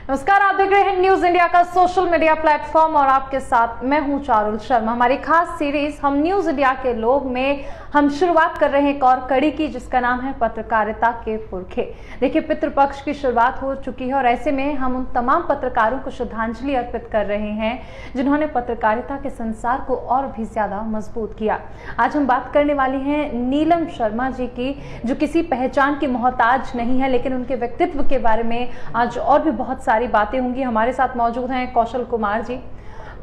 नमस्कार, आप देख रहे हैं न्यूज इंडिया का सोशल मीडिया प्लेटफॉर्म और आपके साथ मैं हूं चारुल शर्मा। हमारी खास सीरीज हम न्यूज इंडिया के लोग में हम शुरुआत कर रहे हैं एक और कड़ी की, जिसका नाम है पत्रकारिता के पुरखे। देखिए, पितृपक्ष की शुरुआत हो चुकी है और ऐसे में हम उन तमाम पत्रकारों को श्रद्धांजलि अर्पित कर रहे हैं जिन्होंने पत्रकारिता के संसार को और भी ज्यादा मजबूत किया। आज हम बात करने वाली हैं नीलम शर्मा जी की, जो किसी पहचान की मोहताज नहीं है, लेकिन उनके व्यक्तित्व के बारे में आज और भी बहुत सारी बातें होंगी। हमारे साथ मौजूद हैं कौशल कुमार जी।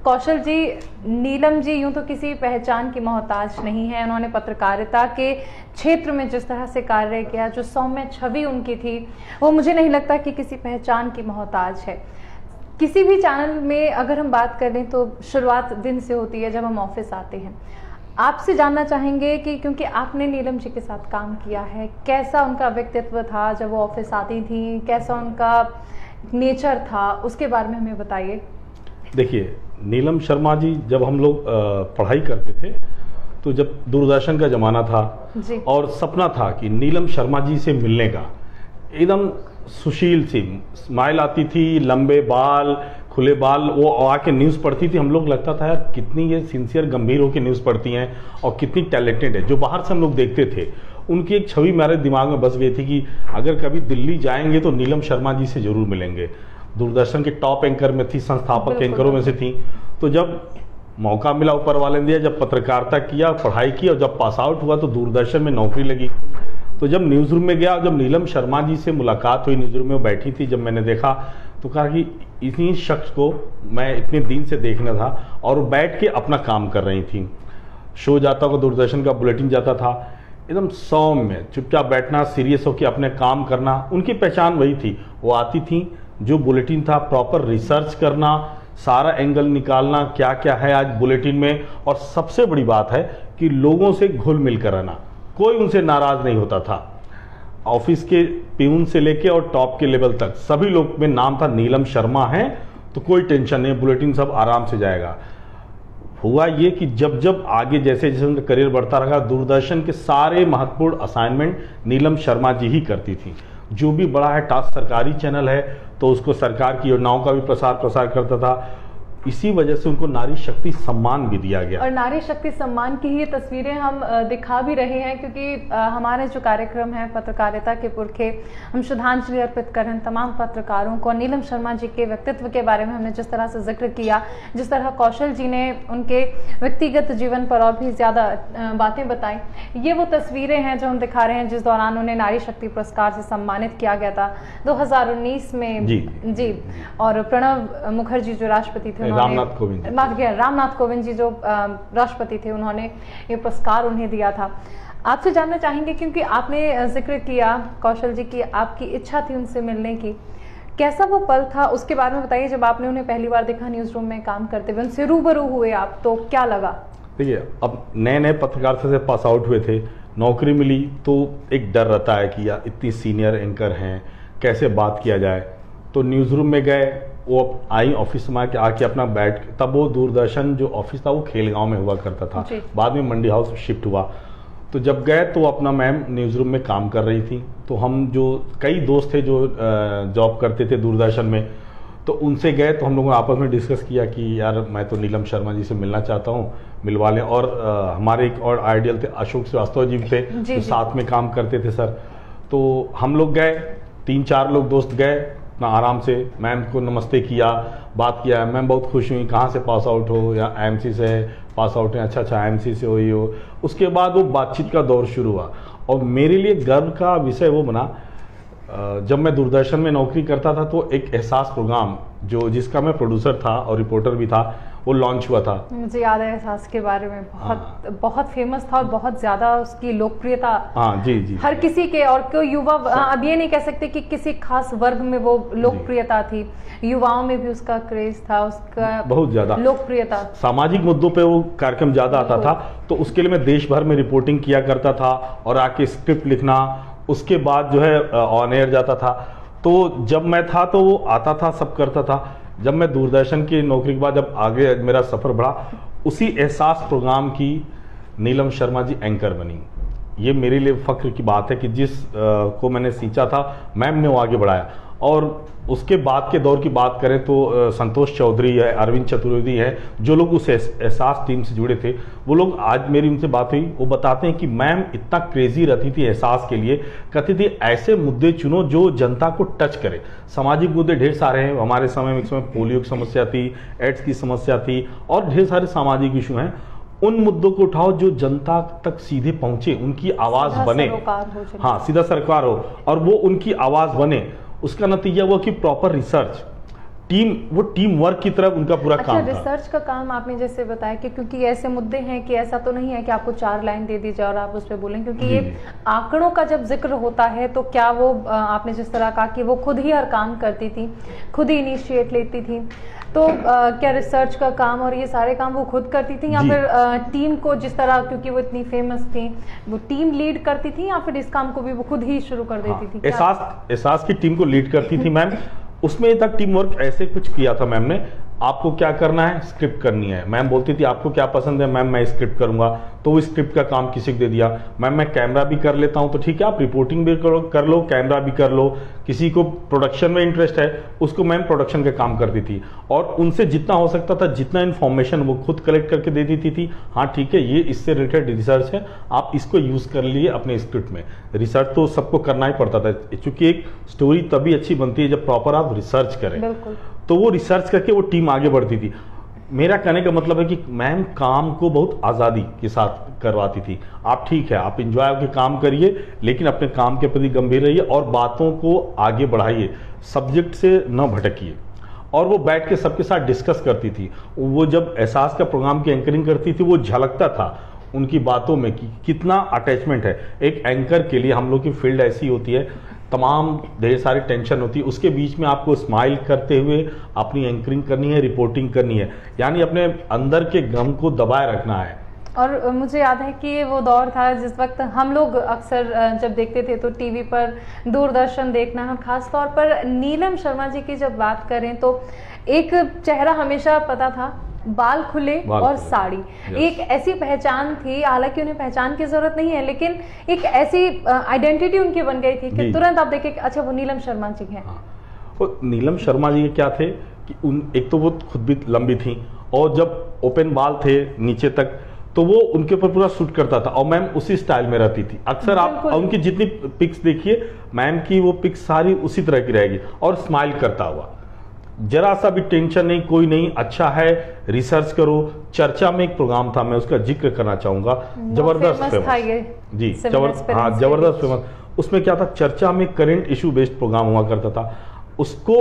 कौशल जी, नीलम जी यूं तो किसी पहचान की मोहताज नहीं है। उन्होंने पत्रकारिता के क्षेत्र में जिस तरह से कार्य किया, जो सौम्य छवि उनकी थी, वो मुझे नहीं लगता कि किसी पहचान की मोहताज है। किसी भी चैनल में अगर हम बात करें तो शुरुआत दिन से होती है जब हम ऑफिस आते हैं। आपसे जानना चाहेंगे कि क्योंकि आपने नीलम जी के साथ काम किया है, कैसा उनका व्यक्तित्व था जब वो ऑफिस आती थी, कैसा उनका नेचर था, उसके बारे में हमें बताइए। देखिए, नीलम शर्मा जी जब हम लोग पढ़ाई करते थे तो जब दूरदर्शन का ज़माना था जी। और सपना था कि नीलम शर्मा जी से मिलने का, एकदम सुशील सी स्माइल आती थी, लंबे बाल, खुले बाल, वो आके न्यूज़ पढ़ती थी। हम लोग लगता था यार कितनी ये सिंसियर गंभीर होकर न्यूज़ पढ़ती हैं और कितनी टैलेंटेड है। जो बाहर से हम लोग देखते थे, उनकी एक छवि मेरे दिमाग में बस गई थी कि अगर कभी दिल्ली जाएंगे तो नीलम शर्मा जी से जरूर मिलेंगे। दूरदर्शन के टॉप एंकर में थी, संस्थापक एंकरों में से थी। तो जब मौका मिला ऊपर वाले ने दिया, जब पत्रकारिता किया, पढ़ाई की और जब पास आउट हुआ तो दूरदर्शन में नौकरी लगी। तो जब न्यूज़ रूम में गया, जब नीलम शर्मा जी से मुलाकात हुई, न्यूज़ रूम में बैठी थी, जब मैंने देखा तो कहा कि इसी शख्स को मैं इतने दिन से देखना था। और बैठ के अपना काम कर रही थी। शो जाता था, दूरदर्शन का बुलेटिन जाता था, एकदम सौम्य चुपचाप बैठना, सीरियस होकर अपने काम करना, उनकी पहचान वही थी। वो आती थी, जो बुलेटिन था प्रॉपर रिसर्च करना, सारा एंगल निकालना, क्या क्या है आज बुलेटिन में। और सबसे बड़ी बात है कि लोगों से घुल मिल कर रहना, कोई उनसे नाराज नहीं होता था। ऑफिस के प्यून से लेके और टॉप के लेवल तक सभी लोग में नाम था नीलम शर्मा है, तो कोई टेंशन नहीं, बुलेटिन सब आराम से जाएगा। हुआ ये कि जब जब आगे जैसे जैसे उनका करियर बढ़ता रहा, दूरदर्शन के सारे महत्वपूर्ण असाइनमेंट नीलम शर्मा जी ही करती थी। जो भी बड़ा है टास्क, सरकारी चैनल है तो उसको सरकार की योजनाओं का भी प्रसार करता था। इसी वजह से उनको नारी शक्ति सम्मान भी दिया गया। और नारी शक्ति सम्मान की ही तस्वीरें हम दिखा भी रहे हैं, क्योंकि हमारे जो कार्यक्रम है पत्रकारिता के पुरखे, हम श्रद्धांजलि अर्पित कर रहे हैं तमाम पत्रकारों को। नीलम शर्मा जी के व्यक्तित्व के बारे में हमने जिस तरह से जिक्र किया, जिस तरह कौशल जी ने उनके व्यक्तिगत जीवन पर और भी ज्यादा बातें बताई, ये वो तस्वीरें हैं जो हम दिखा रहे हैं जिस दौरान उन्हें नारी शक्ति पुरस्कार से सम्मानित किया गया था 2019 में। जी। और प्रणब मुखर्जी जो राष्ट्रपति थे, रामनाथ कोविंद जी जो राष्ट्रपति थे, उन्होंने ये पुरस्कार उन्हें दिया था। आपसे जानना चाहेंगे, क्योंकि आपने जिक्र किया कौशल जी की आपकी इच्छा थी उनसे मिलने की, कैसा वो पल था उसके बारे में बताइए। जब आपने उन्हें पहली बार देखा न्यूज रूम में काम करते हुए, उनसे रूबरू हुए आप, तो क्या लगा? देखिए, अब नए नए पत्रकारिता से पास आउट हुए थे, नौकरी मिली तो एक डर रहता है कि यार इतनी सीनियर एंकर हैं, कैसे बात किया जाए। तो न्यूज़ रूम में गए, वो आई ऑफिस में आके अपना बैठ, तब वो दूरदर्शन जो ऑफिस था वो खेलगांव में हुआ करता था, बाद में मंडी हाउस शिफ्ट हुआ। तो जब गए तो अपना मैम न्यूज़ रूम में काम कर रही थी। तो हम जो कई दोस्त थे जो जॉब करते थे दूरदर्शन में, तो उनसे गए तो हम लोगों ने आपस में डिस्कस किया कि यार मैं तो नीलम शर्मा जी से मिलना चाहता हूँ, मिलवा लें। और हमारे एक और आइडियल थे अशोक श्रीवास्तव जी थे, जो साथ में काम करते थे सर। तो हम लोग गए, 3-4 लोग दोस्त गए, अपना आराम से मैम को नमस्ते किया, बात किया। मैम बहुत खुश हुई, कहाँ से पास आउट हो, या आईएमसी से पास आउट है, अच्छा आईएमसी से हुई हो। उसके बाद वो बातचीत का दौर शुरू हुआ और मेरे लिए गर्व का विषय वो बना, जब मैं दूरदर्शन में नौकरी करता था तो एक एहसास प्रोग्राम जो जिसका मैं प्रोड्यूसर था और रिपोर्टर भी था, वो लॉन्च हुआ था। मुझे याद है एहसास के बारे में, बहुत फेमस था और बहुत ज्यादा उसकी लोकप्रियता। हाँ जी। हर किसी के, और कोई युवा, अब ये नहीं कह सकते कि किसी खास वर्ग में वो लोकप्रियता थी, युवाओं में भी उसका क्रेज था, उसका बहुत ज्यादा लोकप्रियता। सामाजिक मुद्दों पे वो कार्यक्रम ज्यादा आता था, तो उसके लिए मैं देश भर में रिपोर्टिंग किया करता था और आके स्क्रिप्ट लिखना, उसके बाद जो है ऑन एयर जाता था। तो जब मैं था तो वो आता था, सब करता था। जब मैं दूरदर्शन की नौकरी के बाद जब आगे मेरा सफ़र बढ़ा, उसी एहसास प्रोग्राम की नीलम शर्मा जी एंकर बनी। ये मेरे लिए फ़ख्र की बात है कि जिस को मैंने सींचा था, मैम ने वो आगे बढ़ाया। और उसके बाद के दौर की बात करें तो संतोष चौधरी है, अरविंद चतुर्वेदी है, जो लोग उस एहसास टीम से जुड़े थे, वो लोग, आज मेरी उनसे बात हुई, वो बताते हैं कि मैम इतना क्रेजी रहती थी एहसास के लिए, कहती थी ऐसे मुद्दे चुनो जो जनता को टच करे। सामाजिक मुद्दे ढेर सारे हैं हमारे समय में, एक समय पोलियो की समस्या थी, एड्स की समस्या थी, और ढेर सारे सामाजिक इशू हैं। उन मुद्दों को उठाओ जो जनता तक सीधे पहुंचे, उनकी आवाज बने, हाँ सीधा सरकार हो, और वो उनकी आवाज बने। उसका नतीजा हुआ कि प्रॉपर रिसर्च टीम, वो टीम वर्क की तरफ उनका पूरा काम था। रिसर्च का काम आपने जैसे बताया कि क्योंकि ऐसे मुद्दे हैं कि ऐसा तो नहीं है कि आपको 4 लाइन दे दी जाए और आप उस पर बोलें, क्योंकि ये आंकड़ों का जब जिक्र होता है तो क्या वो आपने जिस तरह कहा कि वो खुद ही हर काम करती थी, खुद ही इनिशिएट लेती थी, तो क्या रिसर्च का काम और ये सारे काम वो खुद करती थी, या फिर टीम को जिस तरह, क्योंकि वो इतनी फेमस थी, वो टीम लीड करती थी, या फिर इस काम को भी वो खुद ही शुरू कर देती थी? एहसास की टीम को लीड करती थी मैम। उसमें तक टीम वर्क ऐसे कुछ किया था मैम ने, आपको क्या करना है, स्क्रिप्ट करनी है। मैम बोलती थी आपको क्या पसंद है, मैम मैं स्क्रिप्ट करूंगा, तो वो स्क्रिप्ट का काम किसी को दे दिया। मैम मैं कैमरा भी कर लेता हूं, तो ठीक है आप रिपोर्टिंग भी कर लो, कैमरा भी कर लो। किसी को प्रोडक्शन में इंटरेस्ट है, उसको मैम प्रोडक्शन का काम करती थी, और उनसे जितना हो सकता था, जितना इन्फॉर्मेशन वो खुद कलेक्ट करके दे देती थी। हाँ ठीक है, ये इससे रिलेटेड रिसर्च है, आप इसको यूज कर लिए अपने स्क्रिप्ट में। रिसर्च तो सबको करना ही पड़ता था, क्योंकि एक स्टोरी तभी अच्छी बनती है जब प्रॉपर आप रिसर्च करें। तो वो रिसर्च करके वो टीम आगे बढ़ती थी। मेरा कहने का मतलब है कि मैम काम को बहुत आज़ादी के साथ करवाती थी। आप ठीक है, आप इंजॉय के काम करिए, लेकिन अपने काम के प्रति गंभीर रहिए और बातों को आगे बढ़ाइए, सब्जेक्ट से न भटकिए। और वो बैठ के सबके साथ डिस्कस करती थी। वो जब एहसास का प्रोग्राम की एंकरिंग करती थी, वो झलकता था उनकी बातों में कि कितना अटैचमेंट है। एक एंकर के लिए हम लोग की फील्ड ऐसी होती है, तमाम ढेर सारी टेंशन होती है, उसके बीच में आपको स्माइल करते हुए अपनी एंकरिंग करनी है, रिपोर्टिंग करनी है, यानी अपने अंदर के गम को दबाए रखना है। और मुझे याद है कि वो दौर था जिस वक्त हम लोग अक्सर जब देखते थे तो टीवी पर दूरदर्शन देखना, हम खास तौर पर नीलम शर्मा जी की जब बात करें तो एक चेहरा हमेशा पता था, बाल खुले और साड़ी, एक ऐसी पहचान थी। हालांकि उन्हें पहचान की जरूरत नहीं है, लेकिन एक ऐसी आइडेंटिटी उनकी बन गई थी कि तुरंत आप देखें अच्छा वो नीलम शर्मा जी हैं। वो नीलम शर्मा जी क्या थे कि एक तो वो खुद भी लंबी थी, और जब ओपन बाल थे नीचे तक तो वो उनके ऊपर पूरा सूट करता था, और मैम उसी स्टाइल में रहती थी। अक्सर आप उनकी जितनी पिक्स देखिए मैम की, वो पिक्स सारी उसी तरह की रहेगी, और स्माइल करता हुआ, जरा सा भी टेंशन नहीं, कोई नहीं, अच्छा है, रिसर्च करो। चर्चा में एक प्रोग्राम था, मैं उसका जिक्र करना चाहूंगा, जबरदस्त फेमस जी, जबरदस्त फेमस। उसमें क्या था, चर्चा में करंट इशू बेस्ड प्रोग्राम हुआ करता था। उसको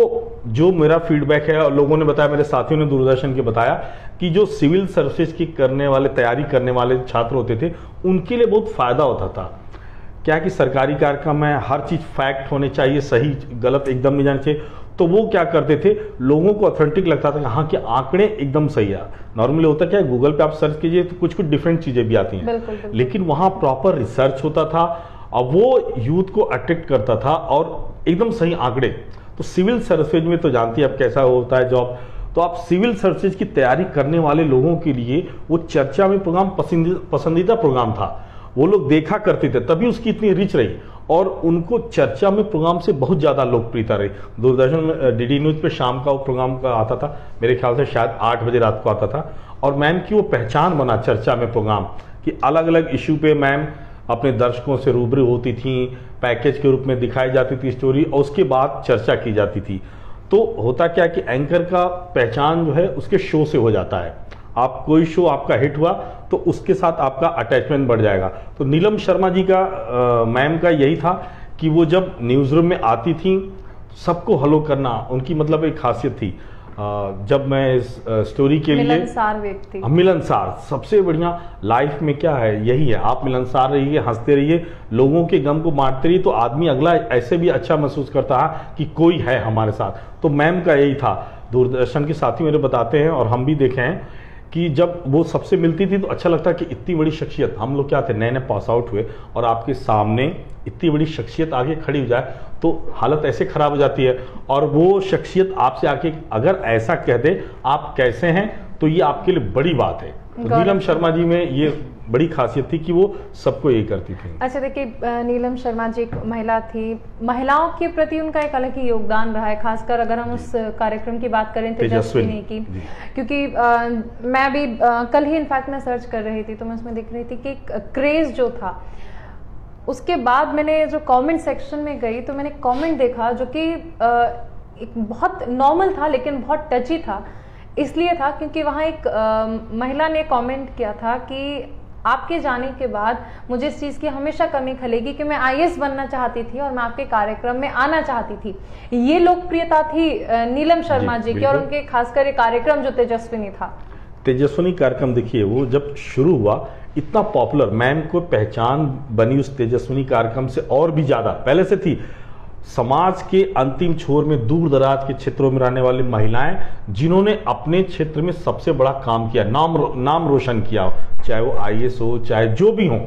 जो मेरा फीडबैक है, और लोगों ने बताया, मेरे साथियों ने दूरदर्शन के बताया कि जो सिविल सर्विसेज की करने वाले, तैयारी करने वाले छात्र होते थे, उनके लिए बहुत फायदा होता था। क्या कि सरकारी कार्यक्रम में हर चीज फैक्ट होने चाहिए, सही गलत एकदम नहीं जाना चाहिए, तो वो क्या करते थे, लोगों को ऑथेंटिक लगता था कि हाँ कि आंकड़े एकदम सही है। नॉर्मली होता क्या है, गूगल पे आप सर्च कीजिए तो कुछ कुछ डिफरेंट चीजें भी आती हैं, बिल्कुल। लेकिन वहां प्रॉपर रिसर्च होता था, और वो यूथ को अट्रैक्ट करता था, और एकदम सही आंकड़े। तो सिविल सर्विसेज में तो जानती है आप कैसा होता है जॉब, तो आप सिविल सर्विसेज की तैयारी करने वाले लोगों के लिए वो चर्चा में प्रोग्राम पसंदीदा प्रोग्राम था। वो लोग देखा करते थे, तभी उसकी इतनी रीच रही, और उनको चर्चा में प्रोग्राम से बहुत ज्यादा लोकप्रियता रही। दूरदर्शन में डीडी न्यूज पे शाम का वो प्रोग्राम का आता था, मेरे ख्याल से शायद 8 बजे रात को आता था, और मैम की वो पहचान बना चर्चा में प्रोग्राम कि अलग अलग इश्यू पे मैम अपने दर्शकों से रूबरू होती थी, पैकेज के रूप में दिखाई जाती थी स्टोरी, और उसके बाद चर्चा की जाती थी। तो होता क्या कि एंकर का पहचान जो है उसके शो से हो जाता है। आप कोई शो आपका हिट हुआ तो उसके साथ आपका अटैचमेंट बढ़ जाएगा। तो नीलम शर्मा जी का, मैम का यही था कि वो जब न्यूज रूम में आती थी, सबको हलो करना उनकी मतलब एक खासियत थी। जब मैं इस स्टोरी के लिए मिलनसार व्यक्ति, मिलनसार सबसे बढ़िया लाइफ में क्या है, यही है, आप मिलनसार रहिए, हंसते रहिए, लोगों के गम को बांटते रहिए, तो आदमी अगला ऐसे भी अच्छा महसूस करता है कि कोई है हमारे साथ। तो मैम का यही था। दूरदर्शन के साथी मेरे बताते हैं, और हम भी देखे हैं कि जब वो सबसे मिलती थी तो अच्छा लगता कि इतनी बड़ी शख्सियत, हम लोग क्या थे, नए नए पास आउट हुए, और आपके सामने इतनी बड़ी शख्सियत आगे खड़ी हो जाए तो हालत ऐसे खराब हो जाती है। और वो शख्सियत आपसे आके अगर ऐसा कह दे आप कैसे हैं, तो ये आपके लिए बड़ी बात है। तो नीलम शर्मा जी में ये बड़ी खासियत थी कि वो सबको ये करती थी। अच्छा देखिए, नीलम शर्मा जी एक महिला थी, महिलाओं के प्रति उनका एक अलग ही योगदान रहा है, खासकर अगर हम उस कार्यक्रम की बात करें तेजस्विनी की, क्योंकि मैं अभी कल ही इनफैक्ट मैं सर्च कर रही थी तो मैं उसमें देख रही थी कि क्रेज जो था, उसके बाद मैंने जो कमेंट सेक्शन में गई तो मैंने कमेंट देखा जो कि एक बहुत नॉर्मल था लेकिन बहुत टची था। इसलिए था क्योंकि वहाँ एक महिला ने कमेंट किया था कि आपके जाने के बाद मुझे इस चीज़ की हमेशा कमी खलेगी कि मैं आईएएस बनना चाहती थी और मैं आपके कार्यक्रम में आना चाहती थी। ये लोकप्रियता थी नीलम शर्मा जी की और उनके खासकर ये कार्यक्रम जो तेजस्विनी था। तेजस्विनी कार्यक्रम देखिए, वो जब शुरू हुआ इतना पॉपुलर, मैम को पहचान बनी उस तेजस्विनी कार्यक्रम से और भी ज्यादा पहले से थी। समाज के अंतिम छोर में दूर दराज के क्षेत्रों में रहने वाली महिलाएं जिन्होंने अपने क्षेत्र में सबसे बड़ा काम किया, नाम रोशन किया, चाहे वो आईएएस हो चाहे जो भी हो।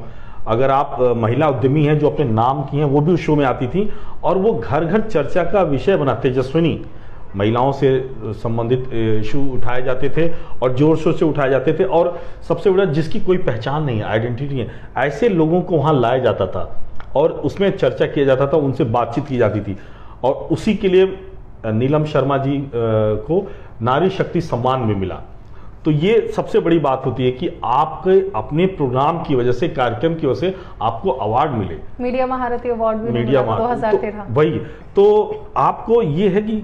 अगर आप महिला उद्यमी हैं जो अपने नाम की हैं, वो भी उस शो में आती थी और वो घर घर चर्चा का विषय बना। तेजस्विनी महिलाओं से संबंधित इशू उठाए जाते थे और जोर शोर से उठाए जाते थे, और सबसे बड़ा जिसकी कोई पहचान नहीं है, आइडेंटिटी है, ऐसे लोगों को वहां लाया जाता था और उसमें चर्चा किया जाता था, उनसे बातचीत की जाती थी। और उसी के लिए नीलम शर्मा जी को नारी शक्ति सम्मान भी मिला। तो ये सबसे बड़ी बात होती है कि आपके अपने प्रोग्राम की वजह से, कार्यक्रम की वजह से आपको अवार्ड मिले। मीडिया महारथी अवार्ड भी मिला 2013। वही तो आपको ये है कि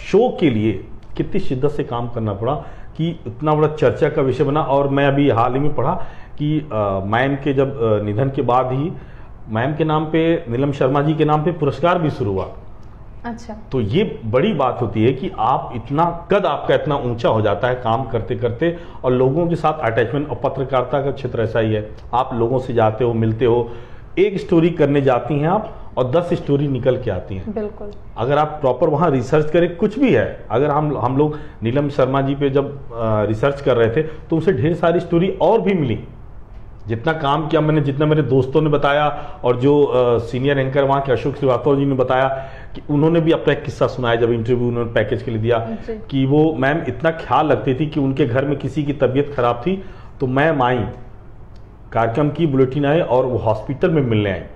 शो के लिए कितनी शिद्दत से काम करना पड़ा कि इतना बड़ा चर्चा का विषय बना। और मैं अभी हाल ही में पढ़ा कि मैम के जब निधन के बाद ही मैम के नाम पे, नीलम शर्मा जी के नाम पे पुरस्कार भी शुरू हुआ। अच्छा, तो ये बड़ी बात होती है कि आप इतना कद आपका इतना ऊंचा हो जाता है काम करते करते, और लोगों के साथ अटैचमेंट। और पत्रकारिता का क्षेत्र ऐसा ही है, आप लोगों से जाते हो, मिलते हो, एक स्टोरी करने जाती हैं आप और 10 स्टोरी निकल के आती हैं। बिल्कुल, अगर आप प्रॉपर वहां रिसर्च करें, कुछ भी है, अगर हम लोग नीलम शर्मा जी पे जब रिसर्च कर रहे थे तो उनसे ढेर सारी स्टोरी और भी मिली। जितना काम किया मैंने, जितना मेरे दोस्तों ने बताया, और जो सीनियर एंकर वहाँ के अशोक श्रीवास्तव जी ने बताया कि उन्होंने भी अपना एक किस्सा सुनाया जब इंटरव्यू उन्होंने पैकेज के लिए दिया कि वो मैम इतना ख्याल रखती थी कि उनके घर में किसी की तबीयत खराब थी तो मैम आई, कार्यक्रम की बुलेटिन आए और वो हॉस्पिटल में मिलने आए।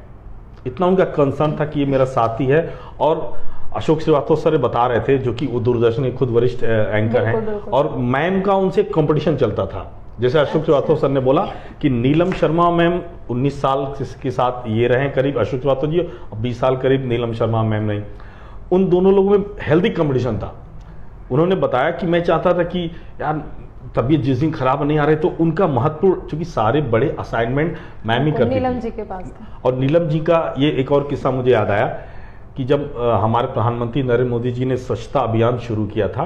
इतना उनका कंसर्न था कि ये मेरा साथी है। और अशोक श्रीवास्तव सर बता रहे थे, जो कि वो दूरदर्शन के खुद वरिष्ठ एंकर हैं, और मैम का उनसे कंपटीशन चलता था। जैसे अशोक श्रीवास्तव सर ने बोला कि नीलम शर्मा मैम 19 साल के साथ ये रहे करीब अशोक श्रीवास्तव जी, और 20 साल करीब नीलम शर्मा मैम नहीं। उन दोनों लोगों में हेल्दी कंपटीशन था। उन्होंने बताया कि मैं चाहता था कि यार तबीयत जिस दिन खराब नहीं आ रही तो उनका महत्वपूर्ण, क्योंकि सारे बड़े असाइनमेंट मैम ही करती नीलम जी के पास था। और नीलम जी का ये एक और किस्सा मुझे याद आया कि जब हमारे प्रधानमंत्री नरेंद्र मोदी जी ने स्वच्छता अभियान शुरू किया था,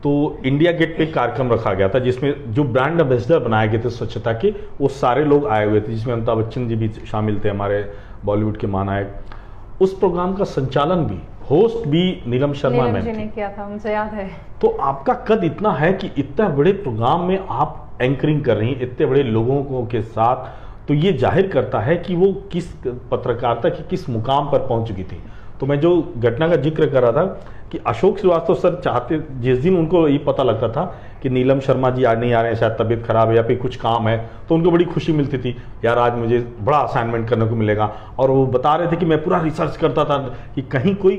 तो इंडिया गेट पे कार्यक्रम रखा गया था जिसमें जो ब्रांड एम्बेसडर बनाए गए थे स्वच्छता के, वो सारे लोग आए हुए थे, जिसमें अमिताभ बच्चन जी भी शामिल थे, हमारे बॉलीवुड के महानायक। उस प्रोग्राम का संचालन भी, होस्ट भी नीलम शर्मा मैम ने किया था, मुझे याद है। तो आपका कद इतना है कि इतना बड़े प्रोग्राम में आप एंकरिंग कर रही हैं इतने बड़े लोगों को के साथ, तो ये जाहिर करता है कि वो किस पत्रकारिता की किस मुकाम पर पहुंच चुकी थी। तो मैं जो घटना का जिक्र कर रहा था कि अशोक श्रीवास्तव सर चाहते, जिस दिन उनको ये पता लगता था कि नीलम शर्मा जी आज नहीं आ रहे हैं, शायद तबीयत खराब है या फिर कुछ काम है, तो उनको बड़ी खुशी मिलती थी, यार आज मुझे बड़ा असाइनमेंट करने को मिलेगा। और वो बता रहे थे कि मैं पूरा रिसर्च करता था कि कहीं कोई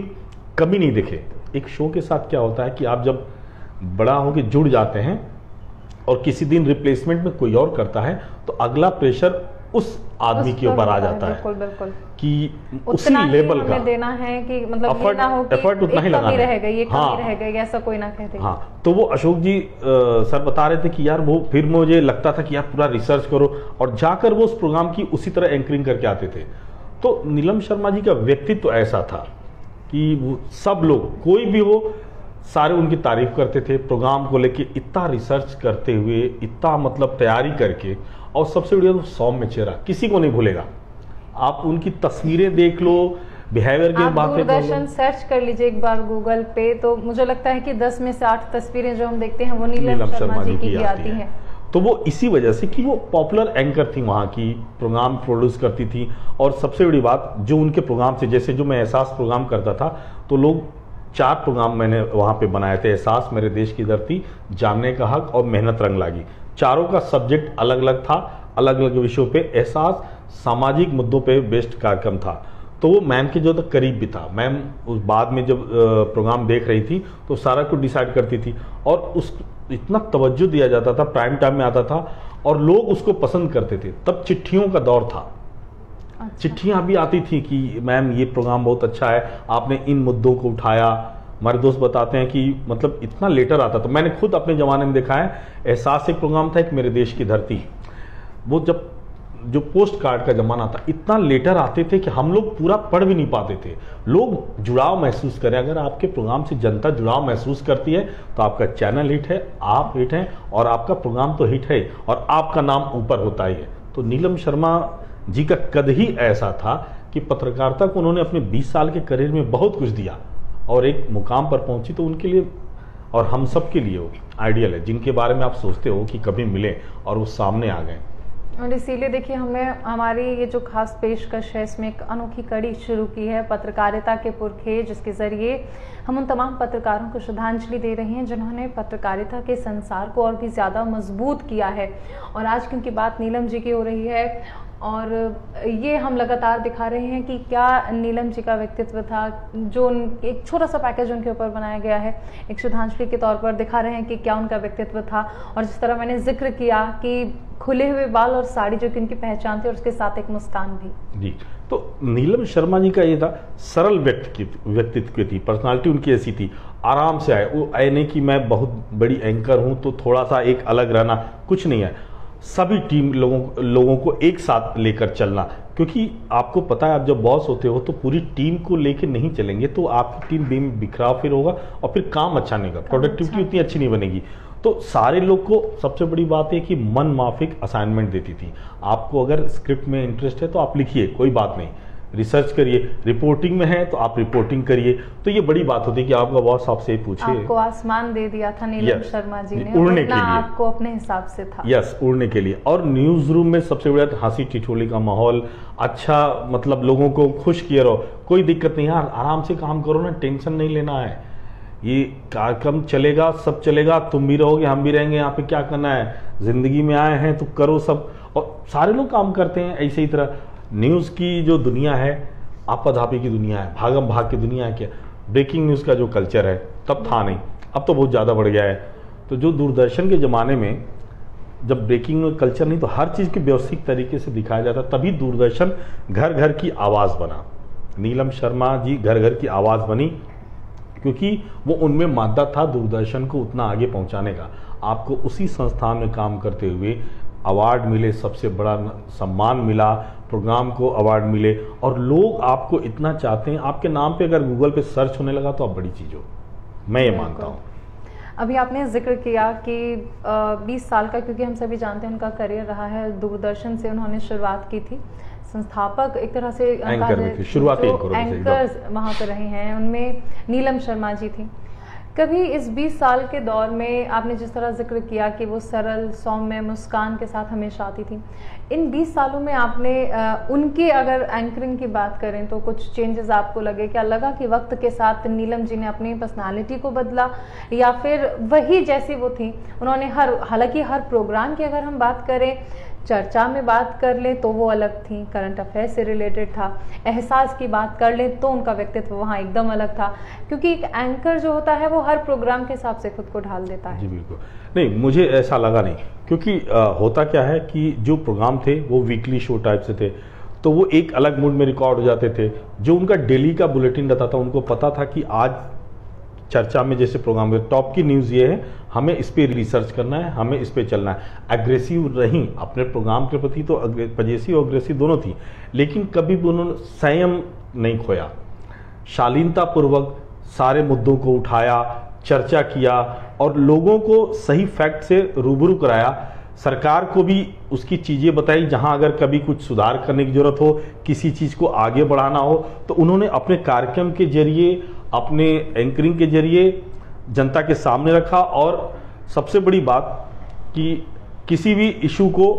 कमी नहीं दिखे। एक शो के साथ क्या होता है कि आप जब बड़ा होकर जुड़ जाते हैं और किसी दिन रिप्लेसमेंट में कोई और करता है, तो अगला प्रेशर उस आदमी के ऊपर आ जाता है। बिल्कुल बिल्कुल, कि उसी लेवल का देना है कि मतलब ये ना हो कि एफर्ट उतना ही लगाना रह गई, ये कमी रह गई, ऐसा कोई ना कह दे। हाँ, तो वो अशोक जी सर बता रहे थे कि यार वो, फिर मुझे लगता था कि यार पूरा रिसर्च करो, और जाकर वो उस प्रोग्राम की उसी तरह एंकरिंग करके आते थे। तो नीलम शर्मा जी का व्यक्तित्व तो ऐसा था कि वो सब लोग, कोई भी हो, सारे उनकी तारीफ करते थे। प्रोग्राम को लेके इतना रिसर्च करते हुए, इतना मतलब तैयारी करके, और सबसे बढ़िया तो सौम्य चेहरा, किसी को नहीं भूलेगा। आप उनकी तस्वीरें देख लो, बिहेवियर की बातें, दूरदर्शन सर्च कर लीजिए एक बार गूगल पे, तो मुझे लगता है कि 10 में से 8 तस्वीरें जो हम देखते हैं वो नीलम शर्मा जी की आती हैं। तो वो इसी वजह से कि वो पॉपुलर एंकर थी, वहाँ की प्रोग्राम प्रोड्यूस करती थी। और सबसे बड़ी बात, जो उनके प्रोग्राम से, जैसे जो मैं एहसास प्रोग्राम करता था, तो लोग 4 प्रोग्राम मैंने वहाँ पे बनाए थे, एहसास, मेरे देश की धरती, जानने का हक और मेहनत रंग लागी। चारों का सब्जेक्ट अलग अलग था, अलग अलग विषयों पे एहसास, सामाजिक मुद्दों पे बेस्ड कार्यक्रम था। तो वो मैम के जो तक करीब भी था। मैम उस बाद में जब प्रोग्राम देख रही थी तो सारा कुछ डिसाइड करती थी और उस इतना तवज्जो दिया जाता था, प्राइम टाइम में आता था और लोग उसको पसंद करते थे। तब चिट्ठियों का दौर था। अच्छा। चिट्ठियां भी आती थी कि मैम ये प्रोग्राम बहुत अच्छा है, आपने इन मुद्दों को उठाया। हमारे दोस्त बताते हैं कि मतलब इतना लेटर आता था। मैंने खुद अपने ज़माने में देखा है। एहसास एक प्रोग्राम था, एक मेरे देश की धरती, वो जब जो पोस्ट कार्ड का ज़माना था, इतना लेटर आते थे कि हम लोग पूरा पढ़ भी नहीं पाते थे। लोग जुड़ाव महसूस करें। अगर आपके प्रोग्राम से जनता जुड़ाव महसूस करती है तो आपका चैनल हिट है, आप हिट हैं और आपका प्रोग्राम तो हिट है और आपका नाम ऊपर होता ही है। तो नीलम शर्मा जी का कद ही ऐसा था कि पत्रकारिता को उन्होंने अपने 20 साल के करियर में बहुत कुछ दिया और एक मुकाम पर पहुंची। तो उनके लिए और हम सब के लिए वो आइडियल है, जिनके बारे में आप सोचते हो कि कभी मिले और वो सामने आ गए। और इसीलिए देखिए हमने हमारी ये जो खास पेशकश है इसमें एक अनोखी कड़ी शुरू की है, पत्रकारिता के पुरखे, जिसके जरिए हम उन तमाम पत्रकारों को श्रद्धांजलि दे रहे हैं जिन्होंने पत्रकारिता के संसार को और भी ज़्यादा मजबूत किया है। और आज क्योंकि बात नीलम जी की हो रही है और ये हम लगातार दिखा रहे हैं कि क्या नीलम जी का व्यक्तित्व था, जो एक छोटा सा पैकेज उनके ऊपर बनाया गया है, एक श्रद्धांजलि के तौर पर दिखा रहे हैं कि क्या उनका व्यक्तित्व था। और जिस तरह मैंने जिक्र किया कि खुले हुए बाल और साड़ी जो कि उनकी पहचान थी और उसके साथ एक मुस्कान भी। जी, तो नीलम शर्मा जी का ये था, सरल व्यक्तित्व थी, पर्सनालिटी उनकी ऐसी थी, आराम से आए। वो आए नहीं कि मैं बहुत बड़ी एंकर हूँ तो थोड़ा सा एक अलग रहना, कुछ नहीं है। सभी टीम लोगों को एक साथ लेकर चलना, क्योंकि आपको पता है आप जब बॉस होते हो तो पूरी टीम को लेकर नहीं चलेंगे तो आपकी टीम बिखराव फिर होगा और फिर काम अच्छा नहीं होगा, प्रोडक्टिविटी उतनी अच्छी नहीं बनेगी। तो सारे लोग को सबसे बड़ी बात है कि मन माफिक असाइनमेंट देती थी। आपको अगर स्क्रिप्ट में इंटरेस्ट है तो आप लिखिए, कोई बात नहीं, रिसर्च करिए, रिपोर्टिंग में है तो आप रिपोर्टिंग करिए। तो ये बड़ी बात होती है कि आपका बॉस आपसे पूछे। आपको आसमान दे दिया था नीलम शर्मा जी ने, उड़ने के लिए, आपको अपने हिसाब से था। यस, उड़ने के लिए। और न्यूज रूम में सबसे बड़ा हंसी ठिठोली का माहौल, अच्छा मतलब लोगों को खुश किया रहो, कोई दिक्कत नहीं यार, आराम से काम करो ना, टेंशन नहीं लेना है, ये कार्यक्रम चलेगा, सब चलेगा, तुम भी रहोगे हम भी रहेंगे, यहाँ पे क्या करना है, जिंदगी में आए हैं तो करो सब। और सारे लोग काम करते हैं ऐसे ही तरह। न्यूज़ की जो दुनिया है आपाधापी की दुनिया है, भागम भाग की दुनिया है। क्या ब्रेकिंग न्यूज़ का जो कल्चर है तब था नहीं, अब तो बहुत ज़्यादा बढ़ गया है। तो जो दूरदर्शन के ज़माने में जब ब्रेकिंग न्यूज़ कल्चर नहीं तो हर चीज़ की व्यवस्थित तरीके से दिखाया जाता, तभी दूरदर्शन घर घर की आवाज़ बना। नीलम शर्मा जी घर घर की आवाज़ बनी क्योंकि वो उनमें मादा था दूरदर्शन को उतना आगे पहुंचाने का। आपको उसी संस्थान में काम करते हुए अवार्ड मिले, सबसे बड़ा सम्मान मिला, प्रोग्राम को अवार्ड मिले और लोग आपको इतना चाहते हैं। आपके नाम पे अगर गूगल पे सर्च होने लगा तो आप बड़ी चीज़ हो, मैं ये मानता हूँ। अभी आपने जिक्र किया कि 20 साल का, क्योंकि हम सभी जानते हैं उनका करियर रहा है, दूरदर्शन से उन्होंने शुरुआत की थी, संस्थापक एक तरह से एंकर शुरुआती एंकर्स वहाँ पर रहे हैं, उनमें नीलम शर्मा जी थी। कभी इस 20 साल के दौर में आपने जिस तरह जिक्र किया कि वो सरल सौम्य मुस्कान के साथ हमेशा आती थी, इन 20 सालों में आपने उनकी अगर एंकरिंग की बात करें तो कुछ चेंजेस आपको लगे? क्या लगा कि वक्त के साथ नीलम जी ने अपनी पर्सनालिटी को बदला या फिर वही जैसी वो थी उन्होंने हालांकि हर प्रोग्राम की अगर हम बात करें, चर्चा में बात कर ले तो वो अलग थी, करंट अफेयर से रिलेटेड था, एहसास की बात कर ले तो उनका व्यक्तित्व वहाँ एकदम अलग था, क्योंकि एक एंकर जो होता है वो हर प्रोग्राम के हिसाब से खुद को ढाल देता है। जी बिल्कुल नहीं, मुझे ऐसा लगा नहीं, क्योंकि होता क्या है कि जो प्रोग्राम थे वो वीकली शो टाइप से थे तो वो एक अलग मूड में रिकॉर्ड हो जाते थे। जो उनका डेली का बुलेटिन रहता था, उनको पता था कि आज चर्चा में जैसे प्रोग्राम में टॉप की न्यूज़ ये है, हमें इस पे रिसर्च करना है, हमें इस पे चलना है। एग्रेसिव रही अपने प्रोग्राम के प्रति, तो पजेसिव और अग्रेसिव दोनों थी, लेकिन कभी भी उन्होंने संयम नहीं खोया। शालीनता पूर्वक सारे मुद्दों को उठाया, चर्चा किया और लोगों को सही फैक्ट से रूबरू कराया। सरकार को भी उसकी चीज़ें बताई, जहां अगर कभी कुछ सुधार करने की जरूरत हो, किसी चीज़ को आगे बढ़ाना हो, तो उन्होंने अपने कार्यक्रम के जरिए, अपने एंकरिंग के जरिए जनता के सामने रखा। और सबसे बड़ी बात कि किसी भी इशू को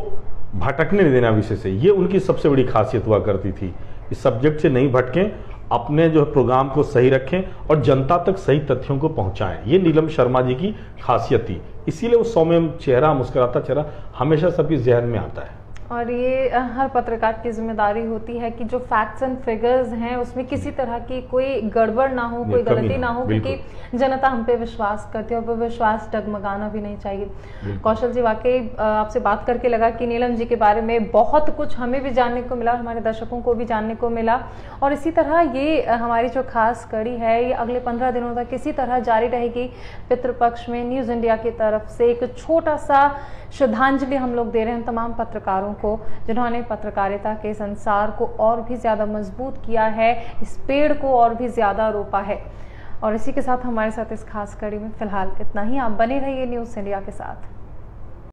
भटकने नहीं देना विषय से, ये उनकी सबसे बड़ी खासियत हुआ करती थी। इस सब्जेक्ट से नहीं भटकें, अपने जो है प्रोग्राम को सही रखें और जनता तक सही तथ्यों को पहुंचाएं। ये नीलम शर्मा जी की खासियत थी, इसीलिए वो सौम्य चेहरा, मुस्कुराता चेहरा हमेशा सबके जहन में आता है। और ये हर पत्रकार की जिम्मेदारी होती है कि जो फैक्ट्स एंड फिगर्स हैं उसमें किसी तरह की कोई गड़बड़ ना हो, कोई गलती ना हो, क्योंकि जनता हम पे विश्वास करती है और वो विश्वास डगमगाना भी नहीं चाहिए। कौशल जी, वाकई आपसे बात करके लगा कि नीलम जी के बारे में बहुत कुछ हमें भी जानने को मिला, हमारे दर्शकों को भी जानने को मिला। और इसी तरह ये हमारी जो खास कड़ी है ये अगले 15 दिनों तक इसी तरह जारी रहेगी। पितृपक्ष में न्यूज़ इंडिया की तरफ से एक छोटा सा श्रद्धांजलि हम लोग दे रहे हैं तमाम पत्रकारों को, जिन्होंने पत्रकारिता के संसार को और भी ज़्यादा मजबूत किया है, इस पेड़ को और भी ज़्यादा रोपा है। और इसी के साथ हमारे साथ इस खास कड़ी में फिलहाल इतना ही। आप बने रहिए न्यूज़ इंडिया के साथ।